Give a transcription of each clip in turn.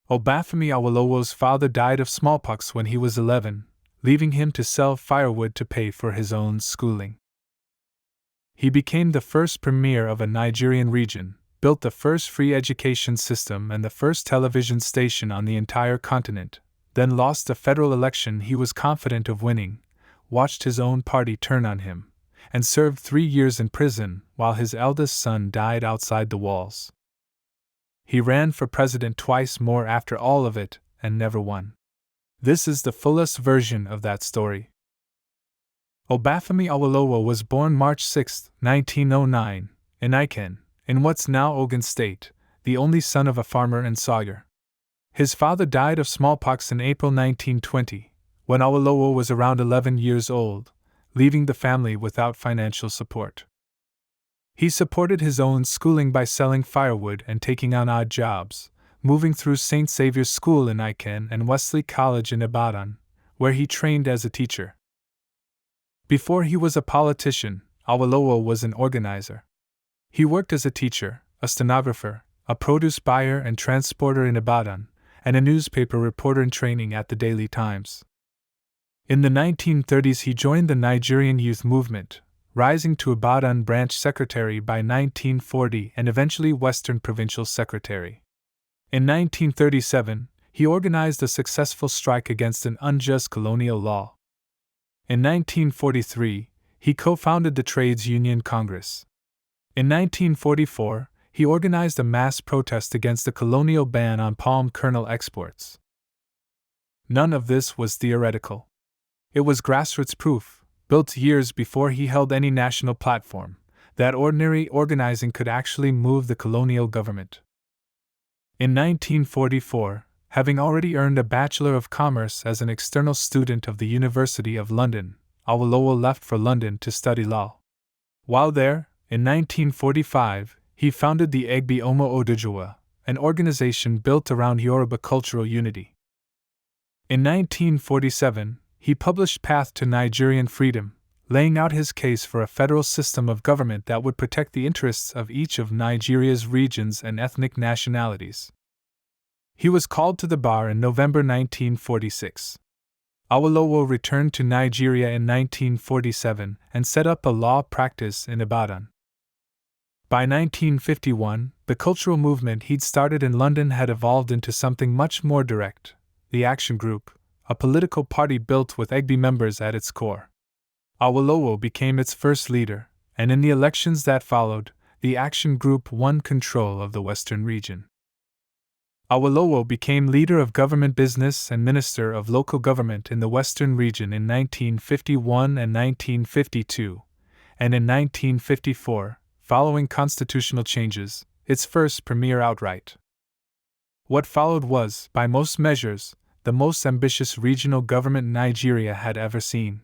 Obafemi Awolowo's father died of smallpox when he was 11, leaving him to sell firewood to pay for his own schooling. He became the first premier of a Nigerian region, built the first free education system and the first television station on the entire continent, then lost a federal election he was confident of winning, watched his own party turn on him, and served 3 years in prison while his eldest son died outside the walls. He ran for president twice more after all of it and never won. This is the fullest version of that story. Obafemi Awolowo was born March 6, 1909, in Iken, in what's now Ogun State, the only son of a farmer and sawyer. His father died of smallpox in April 1920, when Awolowo was around 11 years old, leaving the family without financial support. He supported his own schooling by selling firewood and taking on odd jobs, moving through St. Saviour's School in Iken and Wesley College in Ibadan, where he trained as a teacher. Before he was a politician, Awolowo was an organizer. He worked as a teacher, a stenographer, a produce buyer and transporter in Ibadan, and a newspaper reporter in training at the Daily Times. In the 1930s he joined the Nigerian youth movement, rising to Ibadan branch secretary by 1940 and eventually Western provincial secretary. In 1937, he organized a successful strike against an unjust colonial law. In 1943, he co-founded the Trades Union Congress. In 1944, he organized a mass protest against the colonial ban on palm kernel exports. None of this was theoretical. It was grassroots proof, built years before he held any national platform, that ordinary organizing could actually move the colonial government. In 1944, having already earned a Bachelor of Commerce as an external student of the University of London, Awolowo left for London to study law. While there, in 1945, he founded the Egbe Omo Odujuwa, an organization built around Yoruba cultural unity. In 1947, he published Path to Nigerian Freedom, laying out his case for a federal system of government that would protect the interests of each of Nigeria's regions and ethnic nationalities. He was called to the bar in November 1946. Awolowo returned to Nigeria in 1947 and set up a law practice in Ibadan. By 1951, the cultural movement he'd started in London had evolved into something much more direct: the Action Group, a political party built with Egbe members at its core. Awolowo became its first leader, and in the elections that followed, the Action Group won control of the Western region. Awolowo became leader of government business and minister of local government in the Western region in 1951 and 1952, and in 1954, following constitutional changes, its first premier outright. What followed was, by most measures, the most ambitious regional government Nigeria had ever seen.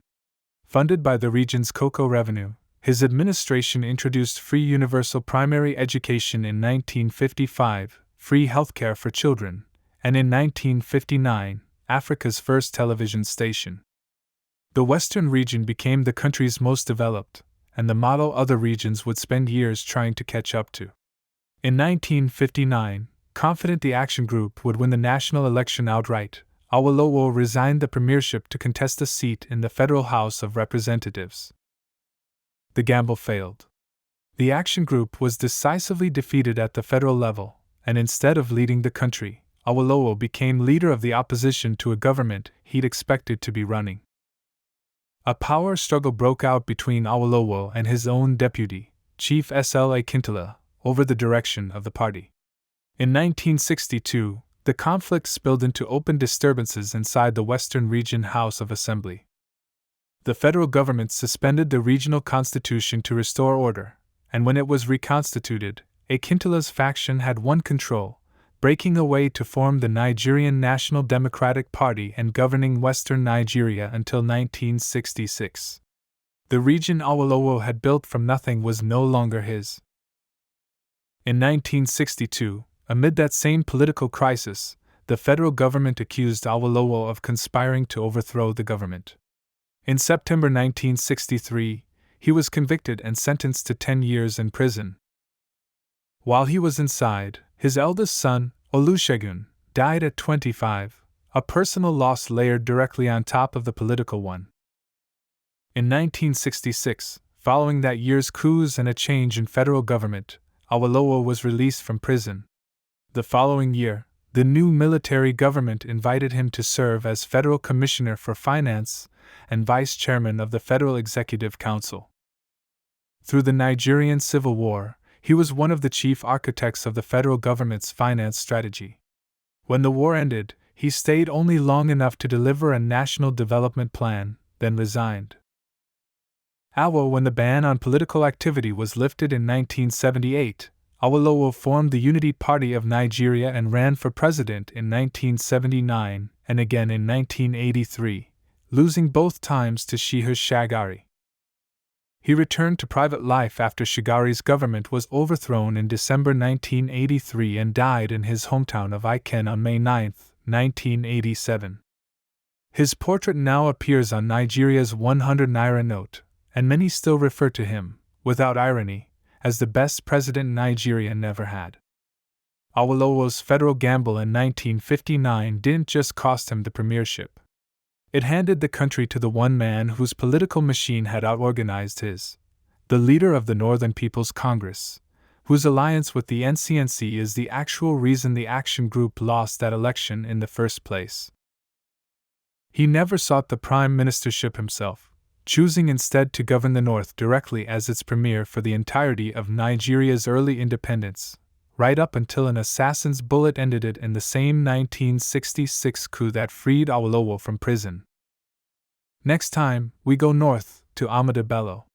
Funded by the region's cocoa revenue, his administration introduced free universal primary education in 1955, free healthcare for children, and in 1959, Africa's first television station. The Western region became the country's most developed, and the model other regions would spend years trying to catch up to. In 1959, confident the Action Group would win the national election outright, Awolowo resigned the premiership to contest a seat in the Federal House of Representatives. The gamble failed. The Action Group was decisively defeated at the federal level, and instead of leading the country, Awolowo became leader of the opposition to a government he'd expected to be running. A power struggle broke out between Awolowo and his own deputy, Chief Sla Kintala, over the direction of the party. In 1962, the conflict spilled into open disturbances inside the Western Region House of Assembly. The federal government suspended the regional constitution to restore order, and when it was reconstituted, Akintala's faction had won control, breaking away to form the Nigerian National Democratic Party and governing Western Nigeria until 1966. The region Awolowo had built from nothing was no longer his. In 1962, amid that same political crisis, the federal government accused Awolowo of conspiring to overthrow the government. In September 1963, he was convicted and sentenced to 10 years in prison. While he was inside, his eldest son, Olusegun, died at 25, a personal loss layered directly on top of the political one. In 1966, following that year's coups and a change in federal government, Awolowo was released from prison. The following year, the new military government invited him to serve as Federal Commissioner for Finance and Vice Chairman of the Federal Executive Council. Through the Nigerian Civil War, he was one of the chief architects of the federal government's finance strategy. When the war ended, he stayed only long enough to deliver a national development plan, then resigned. When the ban on political activity was lifted in 1978, Awolowo formed the Unity Party of Nigeria and ran for president in 1979 and again in 1983, losing both times to Shehu Shagari. He returned to private life after Shagari's government was overthrown in December 1983 and died in his hometown of Iken on May 9, 1987. His portrait now appears on Nigeria's 100 naira note, and many still refer to him, without irony, as the best president Nigeria never had. Awolowo's federal gamble in 1959 didn't just cost him the premiership. It handed the country to the one man whose political machine had outorganized his, the leader of the Northern People's Congress, whose alliance with the NCNC is the actual reason the Action Group lost that election in the first place. He never sought the prime ministership himself, choosing instead to govern the North directly as its premier for the entirety of Nigeria's early independence, right up until an assassin's bullet ended it in the same 1966 coup that freed Awolowo from prison. Next time, we go north, to Ahmadu Bello.